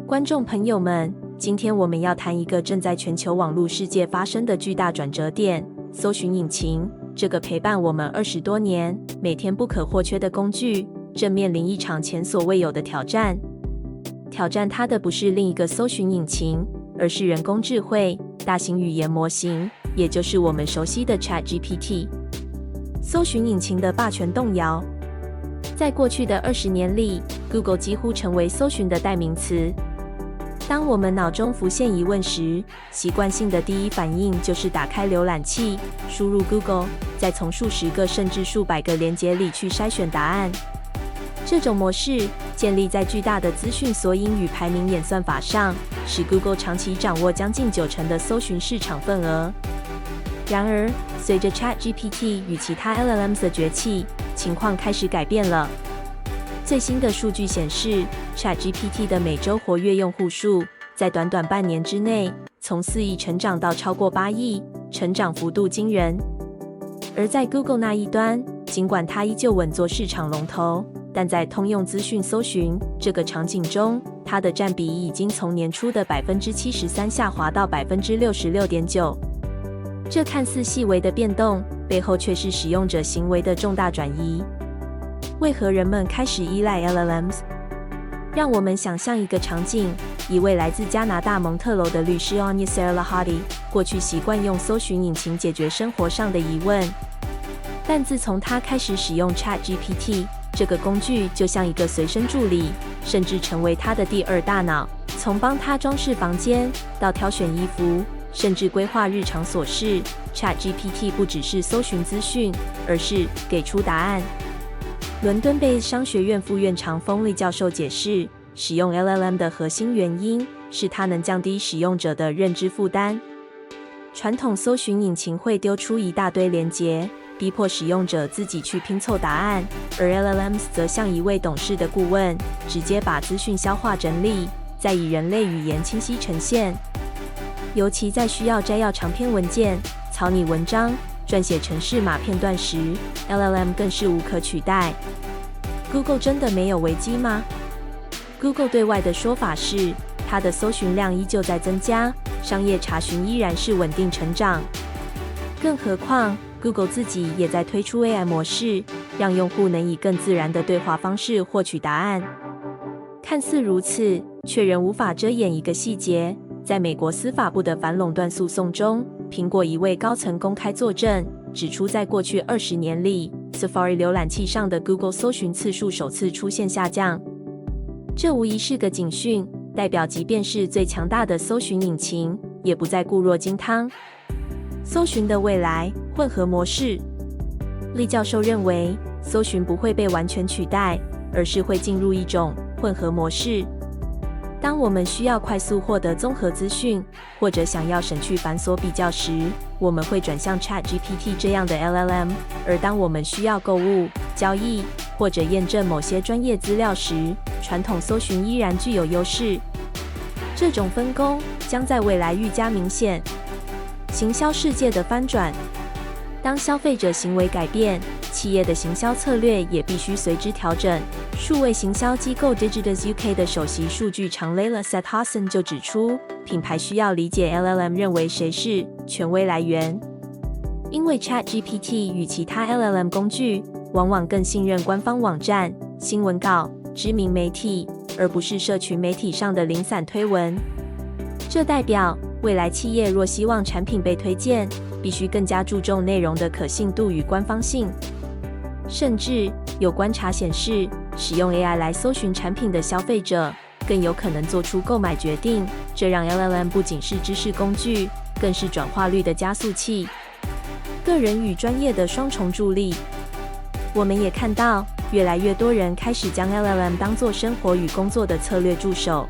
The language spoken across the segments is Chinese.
观众朋友们，今天我们要谈一个正在全球网络世界发生的巨大转折点——搜寻引擎。这个陪伴我们20多年、每天不可或缺的工具，正面临一场前所未有的挑战。挑战它的不是另一个搜寻引擎，而是人工智慧、大型语言模型，也就是我们熟悉的 ChatGPT。搜寻引擎的霸权动摇。在过去的20年里 ，Google 几乎成为搜寻的代名词。当我们脑中浮现疑问时，习惯性的第一反应就是打开浏览器，输入 Google， 再从数十个甚至数百个连结里去筛选答案。这种模式建立在巨大的资讯索引与排名演算法上，使 Google 长期掌握将近90%的搜寻市场份额。然而，随着 ChatGPT 与其他 LLMs 的崛起，情况开始改变了。最新的数据显示 ，ChatGPT 的每周活跃用户数在短短半年之内，从4亿成长到超过8亿，成长幅度惊人。而在 Google 那一端，尽管它依旧稳坐市场龙头，但在通用资讯搜寻这个场景中，它的占比已经从年初的73%下滑到66.9%。这看似细微的变动，背后却是使用者行为的重大转移。为何人们开始依赖 LLMs？ 让我们想象一个场景：一位来自加拿大蒙特楼的律师 Anya Saralahati， 过去习惯用搜寻引擎解决生活上的疑问，但自从他开始使用 ChatGPT， 这个工具就像一个随身助理，甚至成为他的第二大脑。从帮他装饰房间，到挑选衣服，甚至规划日常琐事， ChatGPT 不只是搜寻资讯，而是给出答案。伦敦贝商学院副院长封利教授解释，使用 LLM 的核心原因是它能降低使用者的认知负担。传统搜寻引擎会丢出一大堆连结，逼迫使用者自己去拼凑答案，而 LLMs 则像一位懂事的顾问，直接把资讯消化整理，再以人类语言清晰呈现。尤其在需要摘要长篇文件、草拟文章、撰写程式码片段时， LLM 更是无可取代。Google 真的没有危机吗？ Google 对外的说法是，它的搜寻量依旧在增加，商业查询依然是稳定成长。更何况 Google 自己也在推出 AI 模式，让用户能以更自然的对话方式获取答案。看似如此，却仍无法遮掩一个细节。在美国司法部的反垄断诉讼中，苹果一位高层公开作证，指出在过去20年里 ，Safari 浏览器上的 Google 搜寻次数首次出现下降。这无疑是个警讯，代表即便是最强大的搜寻引擎，也不再固若金汤。搜寻的未来，混合模式。利教授认为，搜寻不会被完全取代，而是会进入一种混合模式。当我们需要快速获得综合资讯，或者想要省去繁琐比较时，我们会转向 ChatGPT 这样的 LLM； 而当我们需要购物、交易或者验证某些专业资料时，传统搜寻依然具有优势。这种分工将在未来愈加明显。行销世界的翻转。当消费者行为改变，企业的行销策略也必须随之调整。数位行销机构 Digitus UK 的首席数据长 Layla Sethassan 就指出，品牌需要理解 LLM 认为谁是权威来源，因为 ChatGPT 与其他 LLM 工具往往更信任官方网站、新闻稿、知名媒体，而不是社群媒体上的零散推文。这代表未来企业若希望产品被推荐，必须更加注重内容的可信度与官方性。甚至有观察显示，使用 AI 来搜寻产品的消费者更有可能做出购买决定，这让 LLM 不仅是知识工具，更是转化率的加速器，个人与专业的双重助力。我们也看到，越来越多人开始将 LLM 当作生活与工作的策略助手。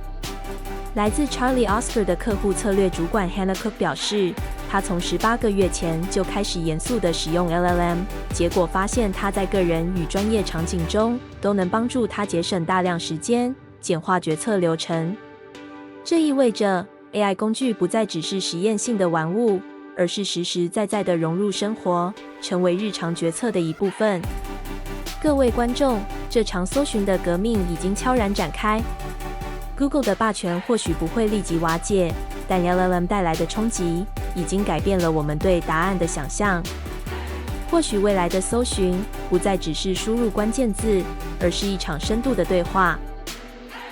来自 Charlie Oscar 的客户策略主管 Hannah Cook 表示，他从18个月前就开始严肃地使用 LLM， 结果发现他在个人与专业场景中都能帮助他节省大量时间，简化决策流程。这意味着 AI 工具不再只是实验性的玩物，而是实实在在地融入生活，成为日常决策的一部分。各位观众，这场搜寻的革命已经悄然展开。Google 的霸权或许不会立即瓦解，但 LLM 带来的冲击已经改变了我们对答案的想象。或许未来的搜寻不再只是输入关键字，而是一场深度的对话。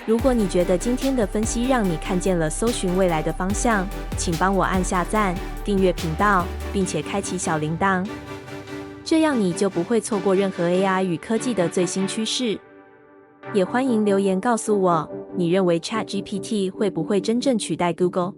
如果你觉得今天的分析让你看见了搜寻未来的方向，请帮我按下赞、订阅频道，并且开启小铃铛，这样你就不会错过任何 AI 与科技的最新趋势。也欢迎留言告诉我，你认为 ChatGPT 会不会真正取代 Google？